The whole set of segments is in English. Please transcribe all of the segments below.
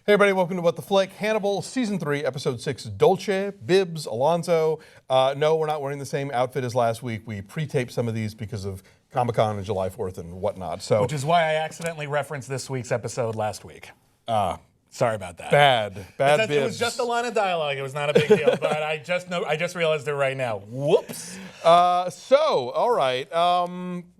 Hey everybody, welcome to What the Flick. Hannibal, Season 3, Episode 6, Dolce, Bibbs, Alonso. No, we're not wearing the same outfit as last week. We pre-taped some of these because of Comic-Con and July 4th and whatnot. So, which is why I accidentally referenced this week's episode last week. Sorry about that. Bad Bibbs. It was just a line of dialogue. It was not a big deal, but I just realized it right now. Whoops. All right.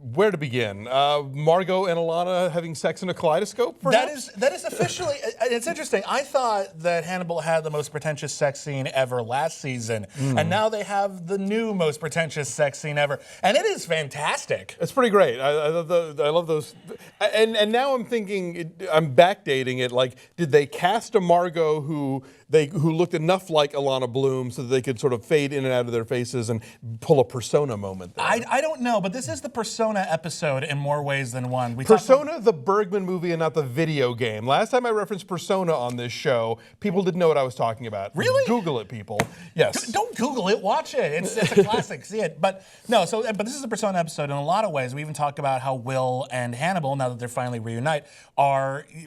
Where to begin? Margot and Alana having sex in a kaleidoscope, perhaps? That is officially, it's interesting. I thought that Hannibal had the most pretentious sex scene ever last season, and now they have the new most pretentious sex scene ever, and it is fantastic. It's pretty great. I love those. And now I'm thinking, I'm backdating it, like, did they cast a Margot who looked enough like Alana Bloom so that they could sort of fade in and out of their faces and pull a persona moment there? I don't know, but this is the Persona episode in more ways than one. Persona, the Bergman movie and not the video game. Last time I referenced Persona on this show, people didn't know what I was talking about. Really? Google it, people. Yes. Don't Google it, watch it. It's a classic, see it. But this is a Persona episode in a lot of ways. We even talked about how Will and Hannibal, now that they're finally reunite,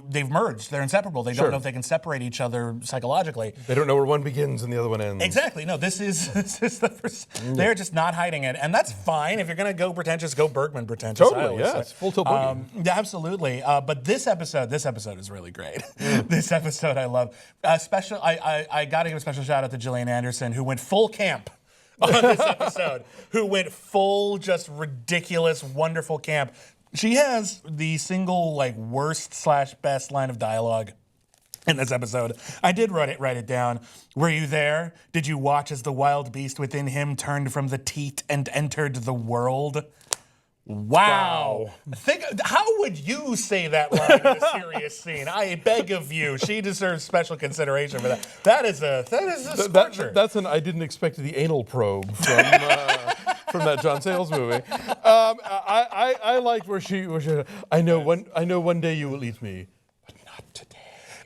they've merged. They're inseparable. They don't know if they can separate each other psychologically. They don't know where one begins and the other one ends. Exactly. No, this is the first. They're just not hiding it, and that's fine. If you're going to go pretentious, go Bergman pretentious. Totally. Yeah. It's full tilt boogie. Absolutely. But this episode is really great. This episode I love. I got to give a special shout out to Gillian Anderson, who went full camp on this episode. Who went full, just ridiculous, wonderful camp. She has the single worst/best line of dialogue in this episode. I did write it down. Were you there? Did you watch as the wild beast within him turned from the teat and entered the world? Wow. How would you say that line in a serious scene? I beg of you. She deserves special consideration for that. That is a scorcher. That's an I didn't expect the anal probe from that John Sayles movie. I liked where she I know one day you will eat me, but not today.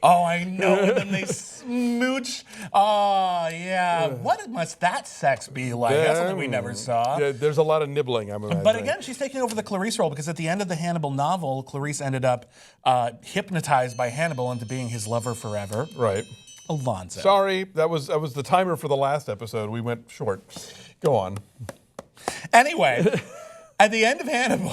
Oh, I know. And then they smooch. Oh, yeah. What must that sex be like? That's something we never saw. Yeah, there's a lot of nibbling, I'm imagining. But again, she's taking over the Clarice role because at the end of the Hannibal novel, Clarice ended up hypnotized by Hannibal into being his lover forever. Right. Alonso. Sorry, that was the timer for the last episode. We went short. Go on. Anyway. At the end of Hannibal,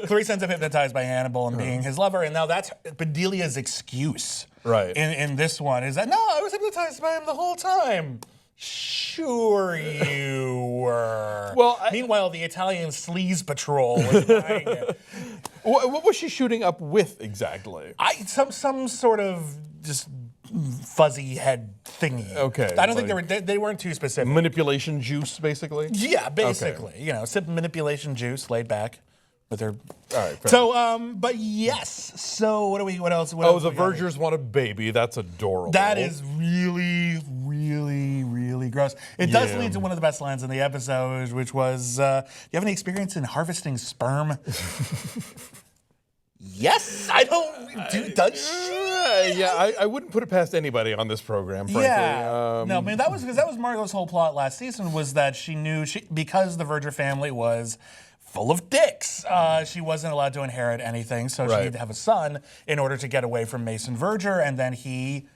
Clarice ends up hypnotized by Hannibal and being his lover, and now that's Bedelia's excuse. Right. In this one is that, no, I was hypnotized by him the whole time. Sure you were. Well, meanwhile, the Italian sleaze patrol was buying it. What was she shooting up with exactly? Some sort of just fuzzy head thingy. Okay. I don't think they weren't too specific. Manipulation juice, basically? Yeah, basically. Okay. You know, sip manipulation juice, laid back with her. All right. So, but yes. So what else? The Vergers want a baby. That's adorable. That is really, really, really gross. It does lead to one of the best lines in the episode, which was, do you have any experience in harvesting sperm? Yes, I don't. Does she? Yeah, I wouldn't put it past anybody on this program, frankly. Yeah. No, man, that was Margot's whole plot last season was that she knew because the Verger family was full of dicks, she wasn't allowed to inherit anything, so she needed to have a son in order to get away from Mason Verger, and then he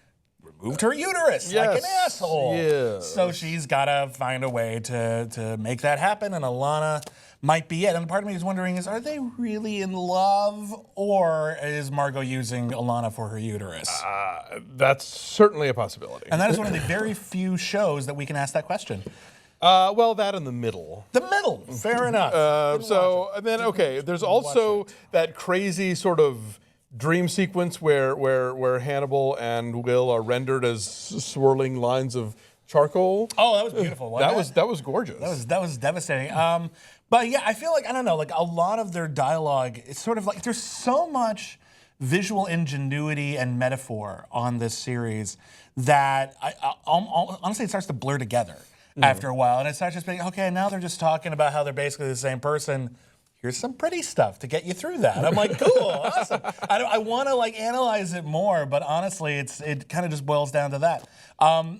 removed her uterus like an asshole. Yes. So she's got to find a way to make that happen, and Alana might be it. And part of me is wondering are they really in love, or is Margot using Alana for her uterus? That's certainly a possibility. And that is one of the very few shows that we can ask that question. Well, that in the middle. The middle, fair enough. There's also that crazy sort of dream sequence where Hannibal and Will are rendered as swirling lines of charcoal. Oh, that was beautiful. That was gorgeous. That was devastating. But yeah, I feel like, I don't know, like a lot of their dialogue, it's sort of like there's so much visual ingenuity and metaphor on this series that honestly it starts to blur together after a while. And it starts just being, okay, now they're just talking about how they're basically the same person. Here's some pretty stuff to get you through that. I'm like, cool, awesome. I want to analyze it more, but honestly, it kind of just boils down to that.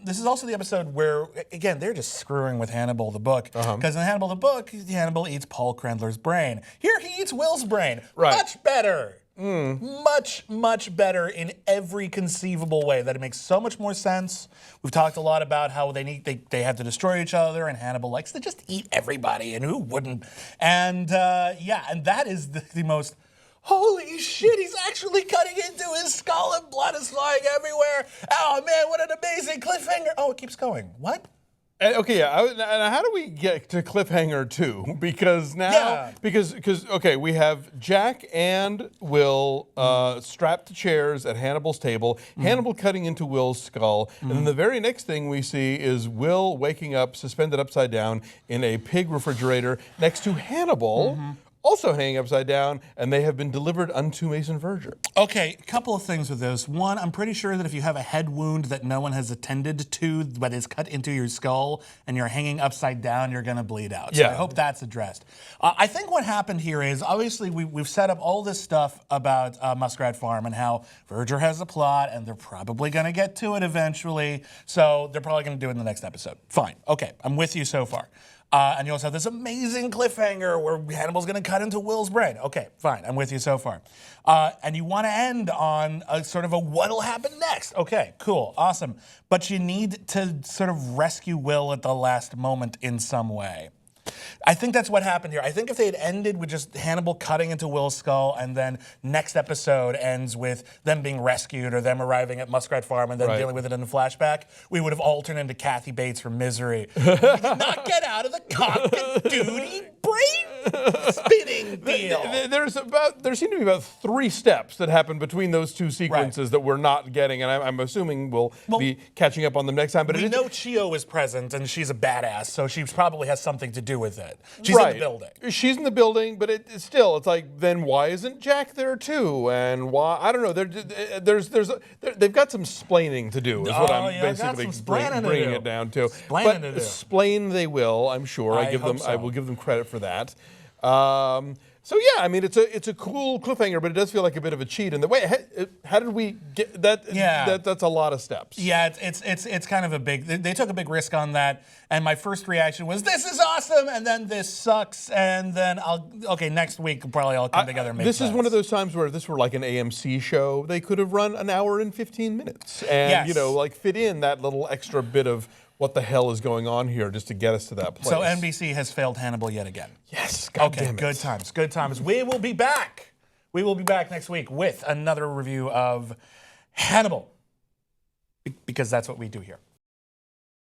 This is also the episode where, again, they're just screwing with Hannibal the book. Because in Hannibal the book, Hannibal eats Paul Krendler's brain. Here he eats Will's brain. Right. Much better. Much, much better in every conceivable way. That it makes so much more sense. We've talked a lot about how they have to destroy each other, and Hannibal likes to just eat everybody, and who wouldn't? And and that is the most. Holy shit, he's actually cutting into his skull and blood is flying everywhere. Oh man, what an amazing cliffhanger. Oh, it keeps going. What? Okay, yeah. And how do we get to cliffhanger 2? Because now, because we have Jack and Will strapped to chairs at Hannibal's table. Hannibal cutting into Will's skull, and then the very next thing we see is Will waking up, suspended upside down in a pig refrigerator next to Hannibal. Also hanging upside down, and they have been delivered unto Mason Verger. Okay, a couple of things with this. One, I'm pretty sure that if you have a head wound that no one has attended to, but is cut into your skull, and you're hanging upside down, you're going to bleed out. So I hope that's addressed. I think what happened here is, obviously, we've set up all this stuff about Muskrat Farm and how Verger has a plot, and they're probably going to get to it eventually. So they're probably going to do it in the next episode. Fine. Okay, I'm with you so far. And you also have this amazing cliffhanger where Hannibal's going to cut into Will's brain. Okay, fine. I'm with you so far. And you want to end on a sort of a what'll happen next. Okay, cool, awesome. But you need to sort of rescue Will at the last moment in some way. I think that's what happened here. I think if they had ended with just Hannibal cutting into Will's skull and then next episode ends with them being rescued or them arriving at Muskrat Farm and then dealing with it in a flashback, we would have all turned into Kathy Bates from Misery. We did not get out of the cock and duty brain spinning deal. There seem to be about 3 steps that happen between those 2 sequences that we're not getting, and I'm assuming we'll be catching up on them next time. But we know Chio is present, and she's a badass, so she probably has something to do with it. She's in the building. She's in the building, but it's like, then why isn't Jack there too? And why? I don't know. They've got some splaining to do. Is what I'm basically bringing it down to. Splain they will. I'm sure. I will give them credit for that. So yeah, I mean it's a cool cliffhanger, but it does feel like a bit of a cheat. And the way how did we get that? Yeah, that's a lot of steps. Yeah, it's kind of a big. They took a big risk on that, and my first reaction was this is awesome, and then this sucks, and then next week probably I'll come together and make this sense. Is one of those times where if this were like an AMC show, they could have run an hour and 15 minutes, and fit in that little extra bit of what the hell is going on here just to get us to that place. So NBC has failed Hannibal yet again. Yes. God damn it. Good times. Good times. We will be back. We will be back next week with another review of Hannibal, because that's what we do here.